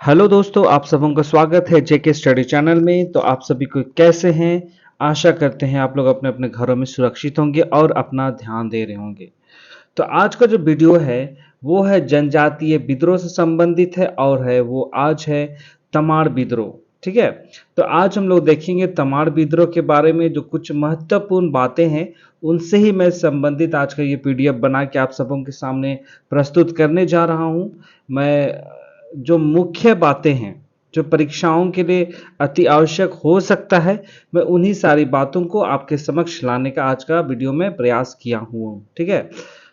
Hello दोस्तों, आप सबों का स्वागत है जेके स्टडी चैनल में। तो आप सभी को कैसे हैं? आशा करते हैं आप लोग अपने अपने घरों में सुरक्षित होंगे और अपना ध्यान दे रहे होंगे। तो आज का जो वीडियो है वो है जनजातीय विद्रोह से संबंधित है और है वो आज है तमाड़ विद्रोह। ठीक है, तो आज हम लोग देखेंगे तमाड़ विद्रोह के बारे में जो कुछ महत्वपूर्ण बातें हैं उनसे ही मैं संबंधित आज का ये पीडीएफ बना के आप सबों के सामने प्रस्तुत करने जा रहा हूँ। मैं जो मुख्य बातें हैं जो परीक्षाओं के लिए अति आवश्यक हो सकता है, मैं उन्हीं सारी बातों को आपके समक्ष लाने का आज का वीडियो में प्रयास किया हूँ। ठीक है,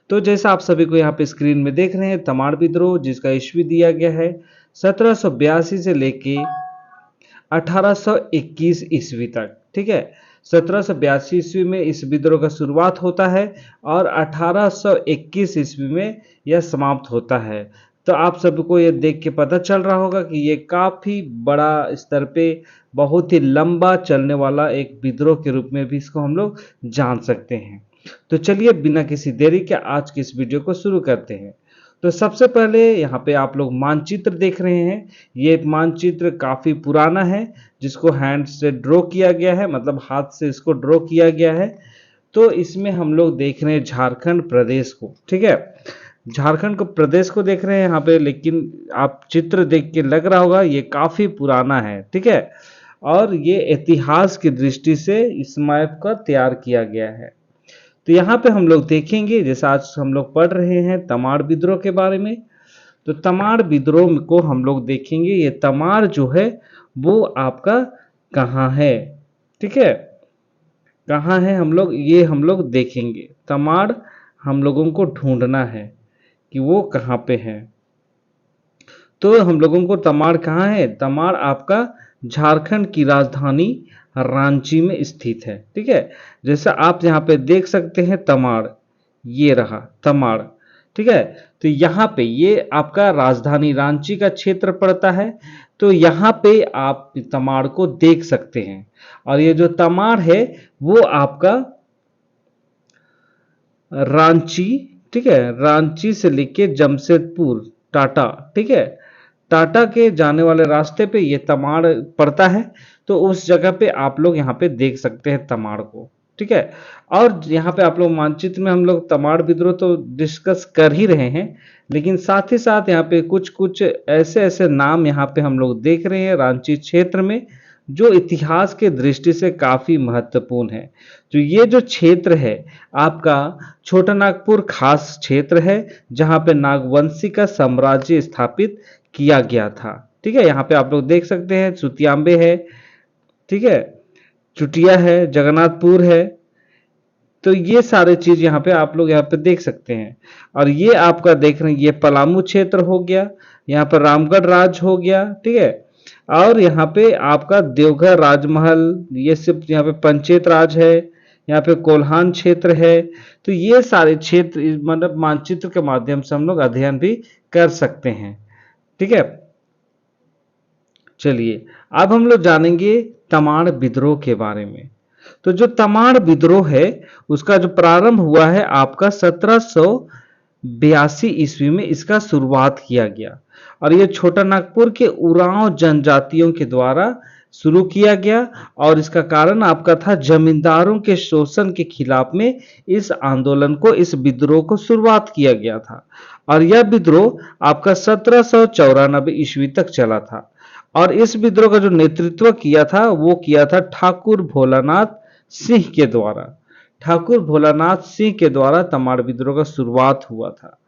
तो जैसा आप सभी को यहाँ पे स्क्रीन में देख रहे हैं, तमाड़ विद्रोह जिसका ईस्वी दिया गया है 1782 से लेके 1821 ईस्वी तक। ठीक है, 1782 ईस्वी में इस विद्रोह का शुरुआत होता है और 1821 ईस्वी में यह समाप्त होता है। तो आप सबको ये देख के पता चल रहा होगा कि ये काफ़ी बड़ा स्तर पे बहुत ही लंबा चलने वाला एक विद्रोह के रूप में भी इसको हम लोग जान सकते हैं। तो चलिए बिना किसी देरी के आज की इस वीडियो को शुरू करते हैं। तो सबसे पहले यहाँ पे आप लोग मानचित्र देख रहे हैं। ये मानचित्र काफ़ी पुराना है जिसको हैंड से ड्रॉ किया गया है, मतलब हाथ से इसको ड्रॉ किया गया है। तो इसमें हम लोग देख रहे हैं झारखंड प्रदेश को। ठीक है, झारखंड को प्रदेश को देख रहे हैं यहाँ पे, लेकिन आप चित्र देख के लग रहा होगा ये काफ़ी पुराना है। ठीक है, और ये इतिहास की दृष्टि से इस मैप का तैयार किया गया है। तो यहाँ पे हम लोग देखेंगे, जैसे आज हम लोग पढ़ रहे हैं तमाड़ विद्रोह के बारे में, तो तमाड़ विद्रोह को हम लोग देखेंगे। ये तमाड़ जो है वो आपका कहाँ है? ठीक है, कहाँ है हम लोग देखेंगे। तमाड़ हम लोगों को ढूंढना है कि वो कहाँ पे है। तो हम लोगों को तमाड़ कहाँ है? तमाड़ आपका झारखंड की राजधानी रांची में स्थित है। ठीक है, जैसा आप यहाँ पे देख सकते हैं तमाड़, ये रहा तमाड़। ठीक है, तो यहाँ पे ये आपका राजधानी रांची का क्षेत्र पड़ता है। तो यहाँ पे आप तमाड़ को देख सकते हैं। और ये जो तमाड़ है वो आपका रांची, ठीक है, रांची से लेके जमशेदपुर टाटा, ठीक है, टाटा के जाने वाले रास्ते पे ये तमाड़ पड़ता है। तो उस जगह पे आप लोग यहाँ पे देख सकते हैं तमाड़ को। ठीक है, और यहाँ पे आप लोग मानचित्र में हम लोग तमाड़ विद्रोह तो डिस्कस कर ही रहे हैं, लेकिन साथ ही साथ यहाँ पे कुछ कुछ ऐसे ऐसे नाम यहाँ पे हम लोग देख रहे हैं रांची क्षेत्र में जो इतिहास के दृष्टि से काफी महत्वपूर्ण है। तो ये जो क्षेत्र है आपका छोटा नागपुर खास क्षेत्र है जहाँ पे नागवंशी का साम्राज्य स्थापित किया गया था। ठीक है, यहाँ पे आप लोग देख सकते हैं सुतियांबे है, ठीक है, चुटिया है, जगन्नाथपुर है। तो ये सारे चीज यहाँ पे आप लोग यहाँ पे देख सकते हैं। और ये आपका देख रहे हैं ये पलामू क्षेत्र हो गया, यहाँ पर रामगढ़ राज हो गया। ठीक है, और यहाँ पे आपका देवघर राजमहल, ये सिर्फ यहाँ पे पंचायत राज है, यहाँ पे कोल्हान क्षेत्र है। तो ये सारे क्षेत्र मतलब मानचित्र के माध्यम से हम लोग अध्ययन भी कर सकते हैं। ठीक है, चलिए अब हम लोग जानेंगे तमाड़ विद्रोह के बारे में। तो जो तमाड़ विद्रोह है उसका जो प्रारंभ हुआ है आपका 1782 ईस्वी में इसका शुरुआत किया गया। और ये छोटा नागपुर के उरांव जनजातियों के द्वारा शुरू किया गया। और इसका कारण आपका था जमींदारों के शोषण के खिलाफ में इस आंदोलन को, इस विद्रोह को शुरुआत किया गया था। और यह विद्रोह आपका 1794 ईस्वी तक चला था। और इस विद्रोह का जो नेतृत्व किया था वो किया था ठाकुर भोलानाथ सिंह के द्वारा। ठाकुर भोलानाथ सिंह के द्वारा तमाड़ विद्रोह का शुरुआत हुआ था।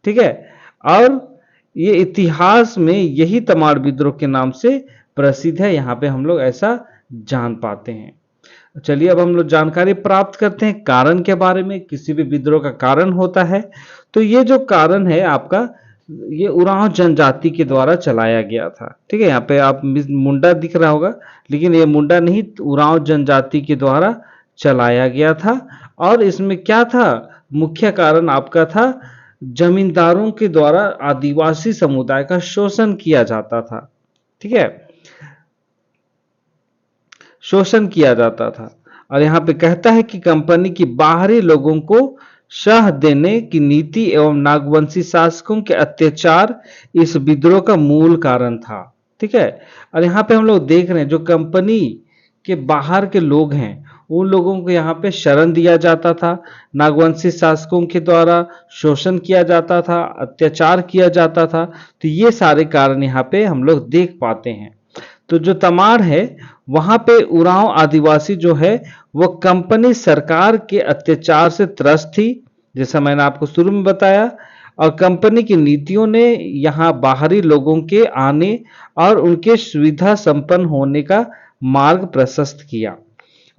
ठीक है, और ये इतिहास में यही तमाड़ विद्रोह के नाम से प्रसिद्ध है, यहाँ पे हम लोग ऐसा जान पाते हैं। चलिए अब हम लोग जानकारी प्राप्त करते हैं कारण के बारे में। किसी भी विद्रोह का कारण होता है, तो ये जो कारण है आपका ये उरांव जनजाति के द्वारा चलाया गया था। ठीक है, यहाँ पे आप मुंडा दिख रहा होगा, लेकिन ये मुंडा नहीं, उरांव जनजाति के द्वारा चलाया गया था। और इसमें क्या था, मुख्य कारण आपका था जमींदारों के द्वारा आदिवासी समुदाय का शोषण किया जाता था। ठीक है, शोषण किया जाता था। और यहाँ पे कहता है कि कंपनी की बाहरी लोगों को शह देने की नीति एवं नागवंशी शासकों के अत्याचार इस विद्रोह का मूल कारण था। ठीक है। और यहाँ पे हम लोग देख रहे हैं जो कंपनी के बाहर के लोग हैं उन लोगों को यहाँ पे शरण दिया जाता था, नागवंशी शासकों के द्वारा शोषण किया जाता था, अत्याचार किया जाता था। तो ये सारे कारण यहाँ पे हम लोग देख पाते हैं। तो जो तमाड़ है वहां पे उरांव आदिवासी जो है वो कंपनी सरकार के अत्याचार से त्रस्त थी, जैसा मैंने आपको शुरू में बताया। और कंपनी की नीतियों ने यहाँ बाहरी लोगों के आने और उनके सुविधा संपन्न होने का मार्ग प्रशस्त किया।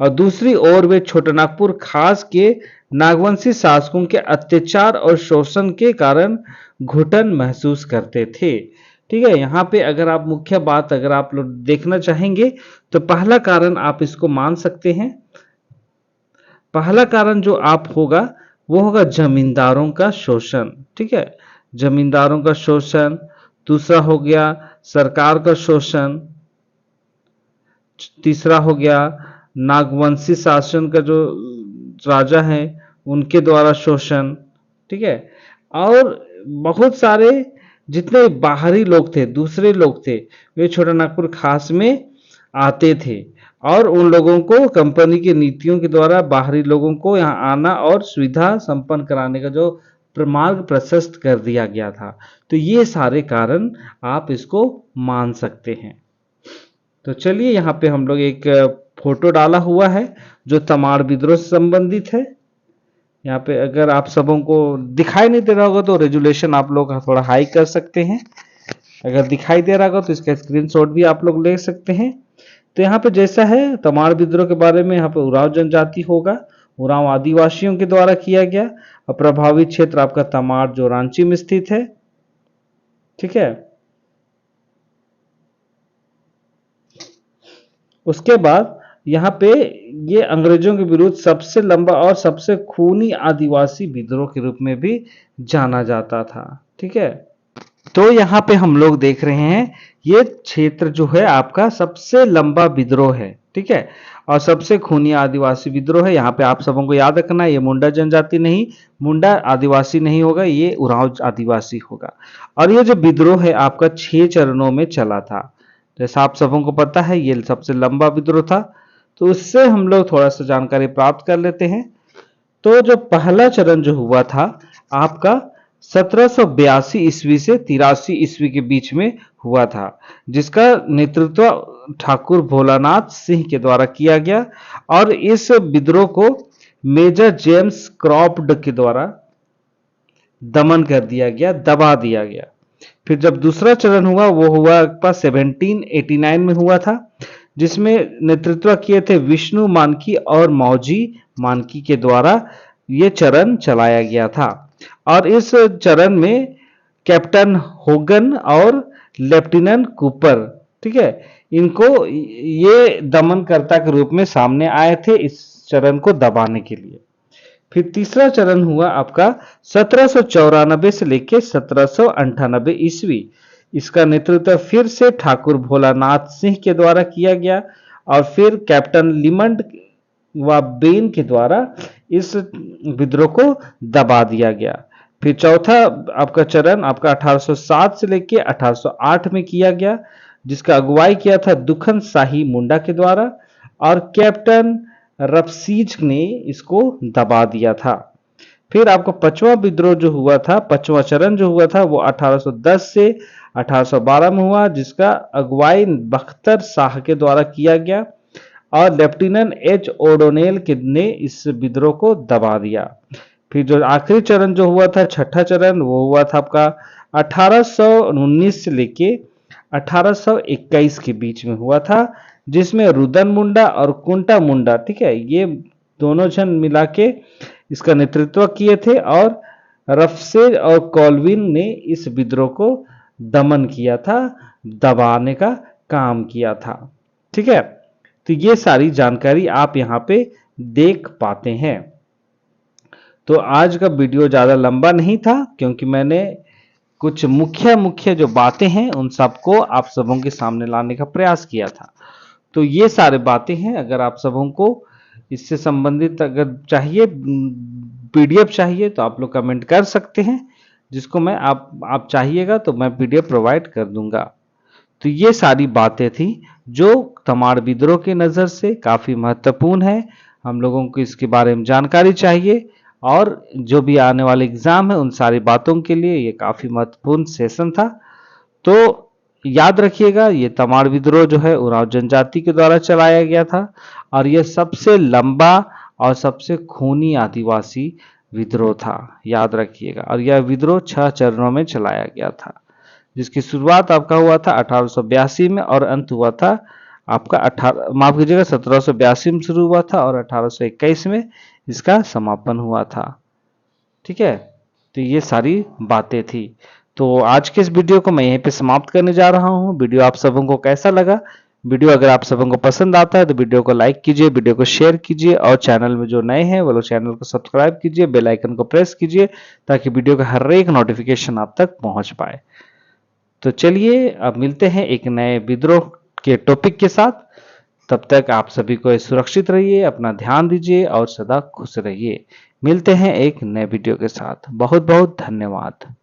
और दूसरी ओर वे छोटानागपुर खास के नागवंशी शासकों के अत्याचार और शोषण के कारण घुटन महसूस करते थे। ठीक है। यहाँ पे अगर आप मुख्य बात अगर आप लोग देखना चाहेंगे तो पहला कारण आप इसको मान सकते हैं। पहला कारण जो आप होगा वो होगा जमींदारों का शोषण। ठीक है। जमींदारों का शोषण। दूसरा हो गया सरकार का शोषण। तीसरा हो गया नागवंशी शासन का जो राजा है उनके द्वारा शोषण। ठीक है। और बहुत सारे जितने बाहरी लोग थे, दूसरे लोग थे, वे छोटानागपुर खास में आते थे और उन लोगों को कंपनी की नीतियों के द्वारा बाहरी लोगों को यहाँ आना और सुविधा संपन्न कराने का जो मार्ग प्रशस्त कर दिया गया था। तो ये सारे कारण आप इसको मान सकते हैं। तो चलिए यहाँ पे हम लोग एक फोटो डाला हुआ है जो तमाड़ विद्रोह से संबंधित है। यहाँ पे अगर आप सबों को दिखाई नहीं दे रहा होगा तो रेजुलेशन आप लोग थोड़ा हाई कर सकते हैं। अगर दिखाई दे रहा होगा तो इसका स्क्रीनशॉट भी आप लोग ले सकते हैं। तो यहाँ पे जैसा है तमाड़ विद्रोह के बारे में, यहाँ पे उरांव जनजाति होगा, उरांव आदिवासियों के द्वारा किया गया। और प्रभावित क्षेत्र आपका तमाड़ जो रांची में स्थित है। ठीक है। उसके बाद यहाँ पे ये अंग्रेजों के विरुद्ध सबसे लंबा और सबसे खूनी आदिवासी विद्रोह के रूप में भी जाना जाता था। ठीक है। तो यहाँ पे हम लोग देख रहे हैं ये क्षेत्र जो है आपका सबसे लंबा विद्रोह है। ठीक है। और सबसे खूनी आदिवासी विद्रोह है। यहाँ पे आप सबों को याद रखना ये मुंडा जनजाति नहीं, मुंडा आदिवासी नहीं होगा, ये उरांव आदिवासी होगा। और ये जो विद्रोह है आपका 6 चरणों में चला था। जैसा आप सबों को पता है ये सबसे लंबा विद्रोह था। तो उससे हम लोग थोड़ा सा जानकारी प्राप्त कर लेते हैं। तो जो पहला चरण जो हुआ था आपका 1782 ईस्वी से 83 ईस्वी के बीच में हुआ था, जिसका नेतृत्व ठाकुर भोलानाथ सिंह के द्वारा किया गया। और इस विद्रोह को मेजर जेम्स क्रॉफ्ट के द्वारा दमन कर दिया गया, दबा दिया गया। फिर जब दूसरा चरण हुआ वो हुआ आपका 1789 में हुआ था, जिसमें नेतृत्व किए थे विष्णु मानकी और मौजी मानकी के द्वारा ये चरण चलाया गया था। और इस चरण में कैप्टन होगन और लेफ्टिनेंट कूपर, ठीक है, इनको ये दमनकर्ता के रूप में सामने आए थे इस चरण को दबाने के लिए। फिर तीसरा चरण हुआ आपका 1794 से लेकर 1798 ईस्वी। इसका नेतृत्व फिर से ठाकुर भोलानाथ सिंह के द्वारा किया गया और फिर कैप्टन लिमंड व बेन के द्वारा इस विद्रोह को दबा दिया गया। फिर चौथा आपका चरण आपका 1807 से लेकर 1808 में किया गया, जिसका अगुवाई किया था दुखन शाही मुंडा के द्वारा और कैप्टन रफसीज ने इसको दबा दिया था। फिर आपका पांचवा विद्रोह जो हुआ था, पांचवा चरण जो हुआ था वो 1810 से 1812 में हुआ, जिसका अगुवाई बख्तर शाह के द्वारा किया गया और लेफ्टिनेंट एच ओडोनेल ने इस विद्रोह को दबा दिया। फिर जो आखिरी चरण जो हुआ था, छठा चरण, वो हुआ था आपका 1819 से लेके 1821 के बीच में हुआ था, जिसमें रुदन मुंडा और कुंटा मुंडा, ठीक है, ये दोनों जन मिला के इसका नेतृत्व किए थे और रफसेज और कॉल्विन ने इस विद्रोह को दमन किया था, दबाने का काम किया था। ठीक है। तो ये सारी जानकारी आप यहाँ पे देख पाते हैं। तो आज का वीडियो ज़्यादा लंबा नहीं था क्योंकि मैंने कुछ मुख्य जो बातें हैं उन सबको आप सबों के सामने लाने का प्रयास किया था। तो ये सारे बातें हैं, अगर आप सबों को इससे संबंधित अगर चाहिए पीडीएफ चाहिए तो आप लोग कमेंट कर सकते हैं, जिसको मैं आप चाहिएगा तो मैं पीडीएफ प्रोवाइड कर दूंगा। तो ये सारी बातें थी जो तमाड़ विद्रोह की नज़र से काफ़ी महत्वपूर्ण है, हम लोगों को इसके बारे में जानकारी चाहिए, और जो भी आने वाले एग्ज़ाम है उन सारी बातों के लिए ये काफ़ी महत्वपूर्ण सेशन था। तो याद रखिएगा, ये तमाड़ विद्रोह जो है उरांव जनजाति के द्वारा चलाया गया था, और यह सबसे लंबा और सबसे खूनी आदिवासी विद्रोह था, याद रखिएगा। और यह विद्रोह 6 चरणों में चलाया गया था, जिसकी शुरुआत आपका हुआ था 1882 में और अंत हुआ था आपका 1782 में शुरू हुआ था और 1821 में इसका समापन हुआ था। ठीक है, तो ये सारी बातें थी। तो आज के इस वीडियो को मैं यहीं पे समाप्त करने जा रहा हूँ। वीडियो आप सबों को कैसा लगा? वीडियो अगर आप सबों को पसंद आता है तो वीडियो को लाइक कीजिए, वीडियो को शेयर कीजिए, और चैनल में जो नए हैं वो लोग चैनल को सब्सक्राइब कीजिए, बेल आइकन को प्रेस कीजिए, ताकि वीडियो का हर एक नोटिफिकेशन आप तक पहुंच पाए। तो चलिए अब मिलते हैं एक नए विद्रोह के टॉपिक के साथ। तब तक आप सभी को सुरक्षित रहिए, अपना ध्यान दीजिए और सदा खुश रहिए। मिलते हैं एक नए वीडियो के साथ। बहुत बहुत धन्यवाद।